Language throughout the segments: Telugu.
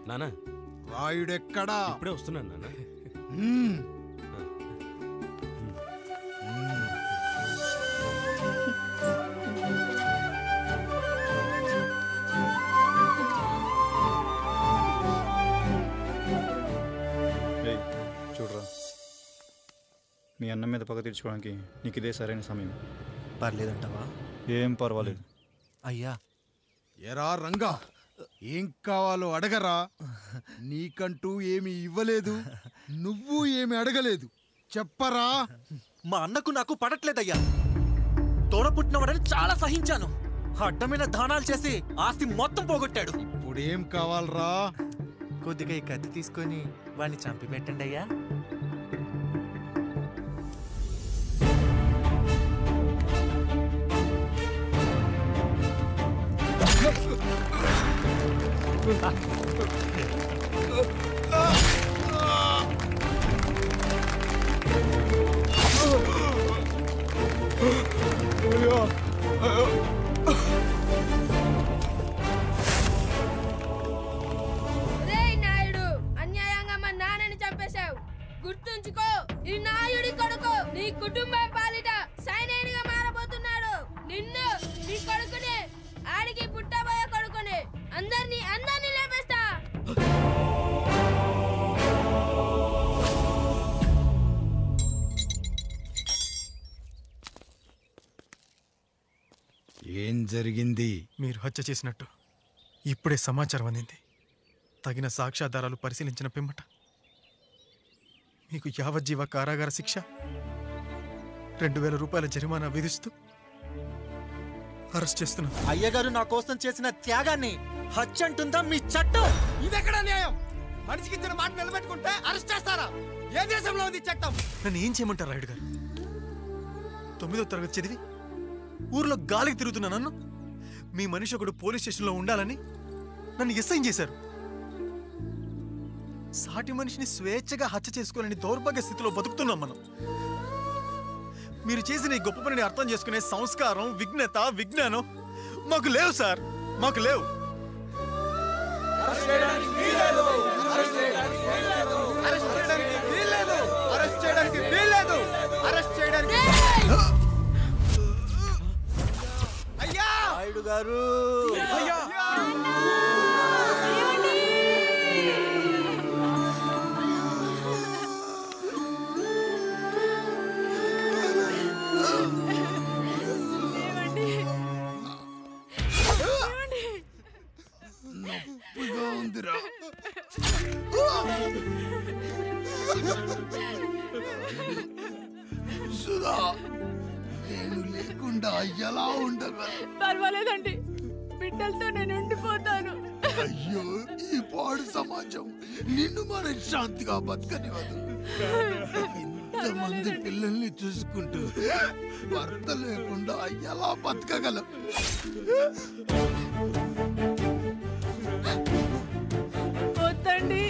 నానా రాయుడెక్కడా? ఇప్పుడే వస్తున్నాను నాన్న. చూడరా, మీ అన్నం మీద పగ తీర్చుకోవడానికి నీకు ఇదే సరైన సమయం. పర్లేదంటావా? ఏం పర్వాలేదు. అయ్యా, ఎరా రంగా, ఏం కావాలో అడగరా. నీకంటూ ఏమి ఇవ్వలేదు, నువ్వు ఏమి అడగలేదు. చెప్పరా. మా అన్నకు నాకు పడట్లేదయ్యా. తోడ పుట్టినవాడని చాలా సహించాను. అడ్డమైన దానాలు చేసి ఆస్తి మొత్తం పోగొట్టాడు. ఇప్పుడేం కావాలరా? కొద్దిగా ఈ కత్తి తీసుకొని వాడిని చంపి పెట్టండి అయ్యా. నాయుడు, అన్యాయంగా మా నాన్నని చంపేశావు. గుర్తుంచుకో, ఈ నాయుడి కొడుకు నీ కుటుంబం పాలిట సైనికుడిగా మారబోతున్నాడు. నిన్ను, నీ కొడుకుని, ఆడికి పుట్టబోయే కొడుకుని అందరినీ లేపేస్తా. ఏం జరిగింది? మీరు హత్య చేసినట్టు ఇప్పుడే సమాచారం అందింది. తగిన సాక్ష్యాధారాలు పరిశీలించిన పిమ్మట మీకు యావజ్జీవ కారాగార శిక్ష, 2000 రూపాయల జరిమానా విధిస్తూ అరెస్ట్ చేస్తున్నాను. అయ్యగారు నా కోసం చేసిన త్యాగాన్ని హత్య అంటుందా మీ చట్టం? ఇదెక్కడ న్యాయం? మనిషికి ఇచ్చిన మాట నిలబెట్టుకుంటే అరెస్ట్ చేస్తారా? ఏ దేశంలో ఉంది చట్టం? నన్ను ఏం చేయమంటారు రాయుడు గారు? 9వ తరగతి చదివి ఊర్లో గాలికి తిరుగుతున్నా నన్ను మీ మనిషి ఒకడు పోలీస్ స్టేషన్లో ఉండాలని నన్ను ఎస్ఐన్ చేశారు. సాటి మనిషిని స్వేచ్ఛగా హత్య చేసుకోవాలని దౌర్భాగ్య స్థితిలో బతుకుతున్నాం మనం. మీరు చేసిన ఈ గొప్ప పనిని అర్థం చేసుకునే సంస్కారం, విజ్ఞత, విజ్ఞానం మాకు లేవు సార్, మాకు లేవు. నాయుడు గారు, నొప్పిగా ఉందిరా. సుధా, నేను లేకుండా ఎలా ఉండగా? పర్వాలేదండి, బిడ్డలతో నేను ఉండిపోతాను. అయ్యో, ఈ పాడు సమాజం నిన్ను మనశ్శాంతిగా బతకనివ్వదు. ఇంతమంది పిల్లల్ని చూసుకుంటూ భర్త లేకుండా ఎలా బతకగలం? వద్దండి.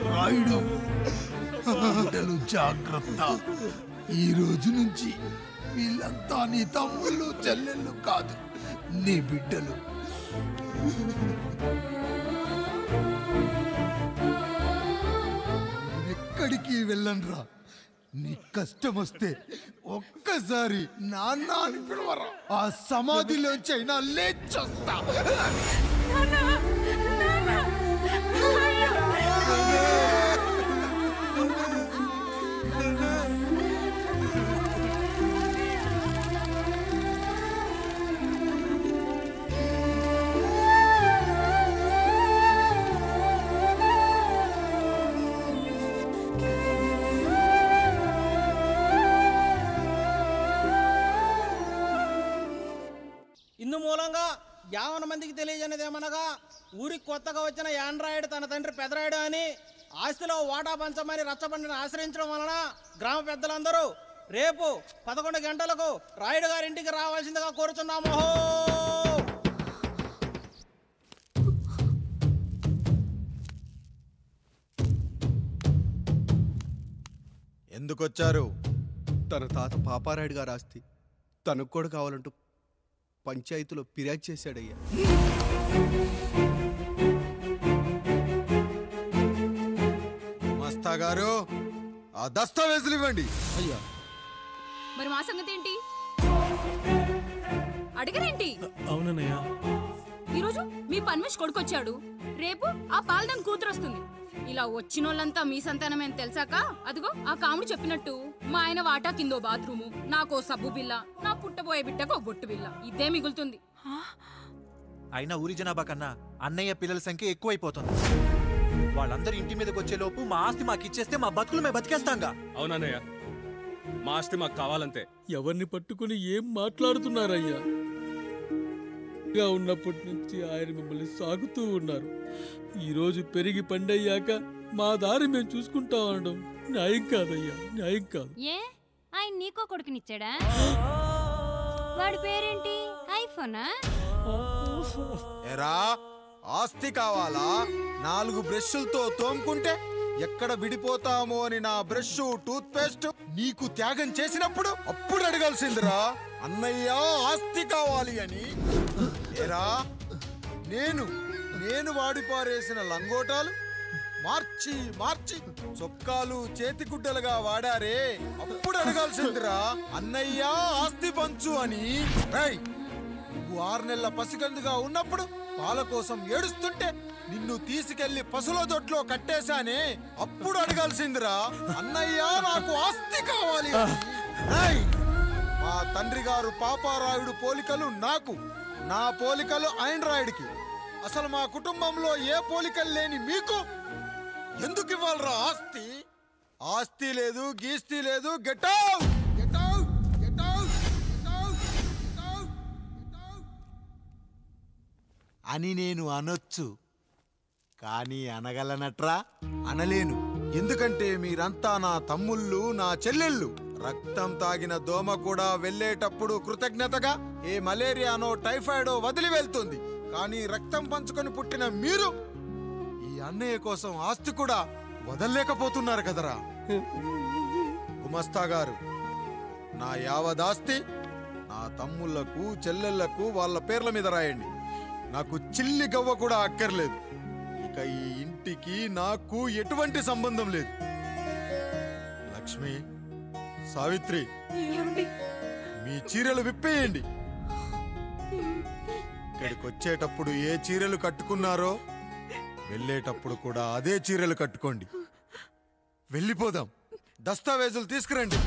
రాయుడు, బిడ్డలు జాగ్రత్త. ఈ రోజు నుంచి వీళ్ళంతా నీ తమ్ముళ్ళు చెల్లెళ్ళు కాదు, నీ బిడ్డలు. ఎక్కడికి వెళ్ళనురా. నీ కష్టం వస్తే ఒక్కసారి నాన్న అని పిలవరా. ఆ సమాధిలోంచి అయినా లేచొస్తా. ఇందు మూలంగా 50 మందికి తెలియజేయనిదేమనగా, ఊరికి కొత్తగా వచ్చిన యాండ్రాయిడ్ తన తండ్రి పెదరాయుడు అని ఆస్తిలో వాటా పంచమని రచ్చబండిని ఆశ్రయించడం వలన గ్రామ పెద్దలందరూ రేపు 11 గంటలకు రాయుడు గారింటికి రావాల్సిందిగా కోరుచున్నాము. ఎందుకొచ్చారు? తన తాత పాపారాయుడు గారు ఆస్తి తనకు కూడా కావాలంటూ పంచాయతీలో ఫిర్యాదు చేశాడయ్యా. మస్తా గారు ఆ దస్తావేజులు ఇవ్వండి. అయ్యా మరి మా సంగతి ఏంటి? అడగరేంటి? అవునన్నయ్య. ఈరోజు మీ పన్మేష్ కొడుకొచ్చాడు, రేపు ఆ పాల్దాన్ కూతురు వస్తుంది. ఇలా వచ్చినోళ్ళంతా మీ సంతానమేని తెలిసాక అదిగో ఆ కాముడు చెప్పినట్టు మా ఆయన వాటా కిందో బాత్రూము, నాకో సబ్బు బిల్ల, నా పుట్టబోయే బిడ్డకో బొట్టు బిల్ల, ఇదే మిగులుతుంది. అయినా ఊరి జనాభా కన్నా అన్నయ్య పిల్లల సంఖ్య ఎక్కువైపోతుంది. వాళ్ళందరూ ఇంటి మీదకి వచ్చేలోపు మా ఆస్తి మాకు ఇచ్చేస్తే మా బతుకులు మేము బతికేస్తాంగా. అవునన్నయ్య, మా ఆస్తి మాకు కావాలంతే. ఎవరిని పట్టుకుని ఏం మాట్లాడుతున్నారయ్యా? గా ఉన్నప్పటి నుంచి ఆయన మిమ్మల్ని సాగుతూ ఉన్నారు. ఈరోజు పెరిగి పండయ్యాక మా దారి మేము చూసుకుంటాం అనడం న్యాయం కాదయ్యా, న్యాయం కాదు. ఏ ఆయన నీకో కొడుకునిచ్చాడా? వాడి పేరేంటి? ఐఫోనా? ఎరా ఆస్తి కావాలా? 4 బ్రష్లతో తోముకుంటే ఎక్కడ విడిపోతామో అని నా బ్రష్ టూత్ పేస్ట్ నీకు త్యాగం చేసినప్పుడు అప్పుడు అడగాల్సిందిరా అన్నయ్య ఆస్తి కావాలి అని. ఎరా నేను వాడిపారేసిన లంగోటాలు మార్చి మార్చి చొక్కాలు చేతిగుడ్డలుగా వాడారే, అప్పుడు అడగాల్సిందిరా అన్నయ్య ఆస్తి పంచు అని. నువ్వు 6 నెలల పసికందుగా ఉన్నప్పుడు పాల కోసం ఏడుస్తుంటే నిన్ను తీసుకెళ్లి పశుల దొడ్లో కట్టేశానే, అప్పుడు అడగాల్సిందిరా అన్నయ్య నాకు ఆస్తి కావాలి అని. మా తండ్రి గారు పాపారాయుడు పోలికలు నాకు, నా పోలికలు ఆండ్రాయిడ్కి. అసలు మా కుటుంబంలో ఏ పోలికలు లేని మీకు ఎందుకు ఇవ్వాలరా ఆస్తి? ఆస్తి లేదు, గీస్తి లేదు. Get out, get out, get out, get out, get out, get out అని నేను అనొచ్చు, కానీ అనగలనట్రా? అనలేను. ఎందుకంటే మీరంతా నా తమ్ముళ్ళు, నా చెల్లెళ్ళు. రక్తం తాగిన దోమ కూడా వెళ్ళేటప్పుడు కృతజ్ఞతగా ఏ మలేరియానో టైఫాయిడో వదిలి వెళ్తుంది. కానీ రక్తం పంచుకొని పుట్టిన మీరు ఈ అన్నయ్య కోసం ఆస్తి కూడా వదల్లేకపోతున్నారు కదరా. గుమస్తా గారు, నా యావదాస్తి నా తమ్ముళ్లకు చెల్లెళ్లకు వాళ్ళ పేర్ల మీద రాయండి. నాకు చిల్లి గవ్వ కూడా అక్కర్లేదు. ఇక ఈ ఇంటికి నాకు ఎటువంటి సంబంధం లేదు. లక్ష్మి, సావిత్రి, మీ చీరలు విప్పేయండి. ఇక్కడికి వచ్చేటప్పుడు ఏ చీరలు కట్టుకున్నారో వెళ్ళేటప్పుడు కూడా అదే చీరలు కట్టుకోండి. వెళ్ళిపోదాం. దస్తావేజులు తీసుకురండి.